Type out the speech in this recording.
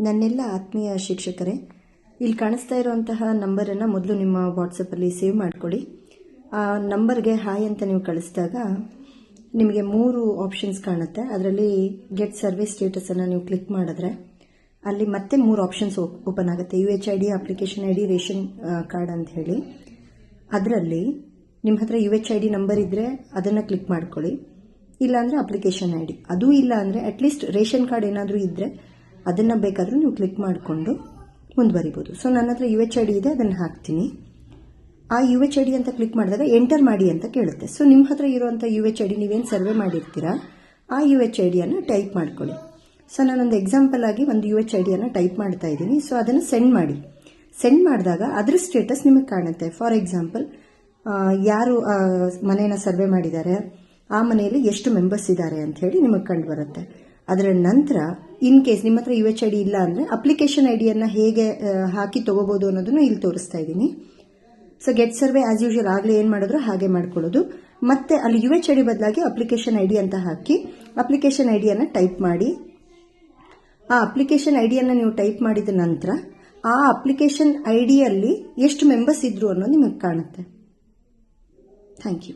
ನನ್ನೆಲ್ಲ ಆತ್ಮೀಯ ಶಿಕ್ಷಕರೇ, ಇಲ್ಲಿ ಕಾಣಿಸ್ತಾ ಇರುವಂತಹ ನಂಬರನ್ನು ಮೊದಲು ನಿಮ್ಮ ವಾಟ್ಸಪ್ಪಲ್ಲಿ ಸೇವ್ ಮಾಡ್ಕೊಳ್ಳಿ. ಆ ನಂಬರ್ಗೆ ಹಾಯ್ ಅಂತ ನೀವು ಕಳಿಸಿದಾಗ ನಿಮಗೆ 3 ಆಪ್ಷನ್ಸ್ ಕಾಣುತ್ತೆ. ಅದರಲ್ಲಿ ಗೆಟ್ ಸರ್ವೆ ಸ್ಟೇಟಸನ್ನು ನೀವು ಕ್ಲಿಕ್ ಮಾಡಿದ್ರೆ ಅಲ್ಲಿ ಮತ್ತೆ 3 ಆಪ್ಷನ್ಸ್ ಓಪನ್ ಆಗುತ್ತೆ. UHID, application ID, ration card ಅಂತ ಹೇಳಿ. ಅದರಲ್ಲಿ ನಿಮ್ಮ ಹತ್ರ UHID ನಂಬರ್ ಇದ್ದರೆ ಅದನ್ನು ಕ್ಲಿಕ್ ಮಾಡ್ಕೊಳ್ಳಿ. ಇಲ್ಲಾಂದರೆ ಅಪ್ಲಿಕೇಶನ್ ID, ಅದೂ ಇಲ್ಲ ಅಂದರೆ ಅಟ್ಲೀಸ್ಟ್ ರೇಷನ್ ಕಾರ್ಡ್ ಏನಾದರೂ ಇದ್ದರೆ ಅದನ್ನು ಬೇಕಾದರೂ ನೀವು ಕ್ಲಿಕ್ ಮಾಡಿಕೊಂಡು ಮುಂದುವರಿಬೋದು. ಸೊ ನನ್ನ ಹತ್ರ UHID ಇದೆ, ಅದನ್ನು ಹಾಕ್ತೀನಿ. ಆ UHID ಅಂತ ಕ್ಲಿಕ್ ಮಾಡಿದಾಗ ಎಂಟರ್ ಮಾಡಿ ಅಂತ ಕೇಳುತ್ತೆ. ಸೊ ನಿಮ್ಮ ಹತ್ರ ಇರುವಂಥ UHID, ನೀವೇನು ಸರ್ವೆ ಮಾಡಿರ್ತೀರಾ ಆ UHIDಯನ್ನು ಟೈಪ್ ಮಾಡ್ಕೊಳ್ಳಿ. ಸೊ ನಾನೊಂದು ಎಕ್ಸಾಂಪಲ್ ಆಗಿ ಒಂದು UHIDಯನ್ನು ಟೈಪ್ ಮಾಡ್ತಾ ಇದ್ದೀನಿ. ಸೊ ಅದನ್ನು ಸೆಂಡ್ ಮಾಡಿ. ಸೆಂಡ್ ಮಾಡಿದಾಗ ಅದರ ಸ್ಟೇಟಸ್ ನಿಮಗೆ ಕಾಣುತ್ತೆ. ಫಾರ್ ಎಕ್ಸಾಂಪಲ್, ಯಾರು ಮನೇನ ಸರ್ವೆ ಮಾಡಿದ್ದಾರೆ, ಆ ಮನೆಯಲ್ಲಿ ಎಷ್ಟು ಮೆಂಬರ್ಸ್ ಇದ್ದಾರೆ ಅಂತ ಹೇಳಿ ನಿಮಗೆ ಕಂಡು ಬರುತ್ತೆ. ಅದರ ನಂತರ ಇನ್ ಕೇಸ್ ನಿಮ್ಮ ಹತ್ರ UHID ಇಲ್ಲ ಅಂದರೆ ಅಪ್ಲಿಕೇಶನ್ ಐಡಿಯನ್ನು ಹೇಗೆ ಹಾಕಿ ತೊಗೋಬೋದು ಅನ್ನೋದನ್ನು ಇಲ್ಲಿ ತೋರಿಸ್ತಾ ಇದ್ದೀನಿ. So get survey as usual ಆಗಲೇ ಏನು ಮಾಡಿದ್ರು ಹಾಗೆ ಮಾಡ್ಕೊಳ್ಳೋದು. ಮತ್ತೆ ಅಲ್ಲಿ UHID ಬದಲಾಗಿ ಅಪ್ಲಿಕೇಶನ್ ID ಅಂತ ಹಾಕಿ ಅಪ್ಲಿಕೇಶನ್ ಐಡಿಯನ್ನು ಟೈಪ್ ಮಾಡಿ. ಆ ಅಪ್ಲಿಕೇಶನ್ ಐಡಿಯನ್ನು ನೀವು ಟೈಪ್ ಮಾಡಿದ ನಂತರ ಆ ಅಪ್ಲಿಕೇಶನ್ ಐಡಿಯಲ್ಲಿ ಎಷ್ಟು ಮೆಂಬರ್ಸ್ ಇದ್ರು ಅನ್ನೋದು ನಿಮಗೆ ಕಾಣುತ್ತೆ. Thank you.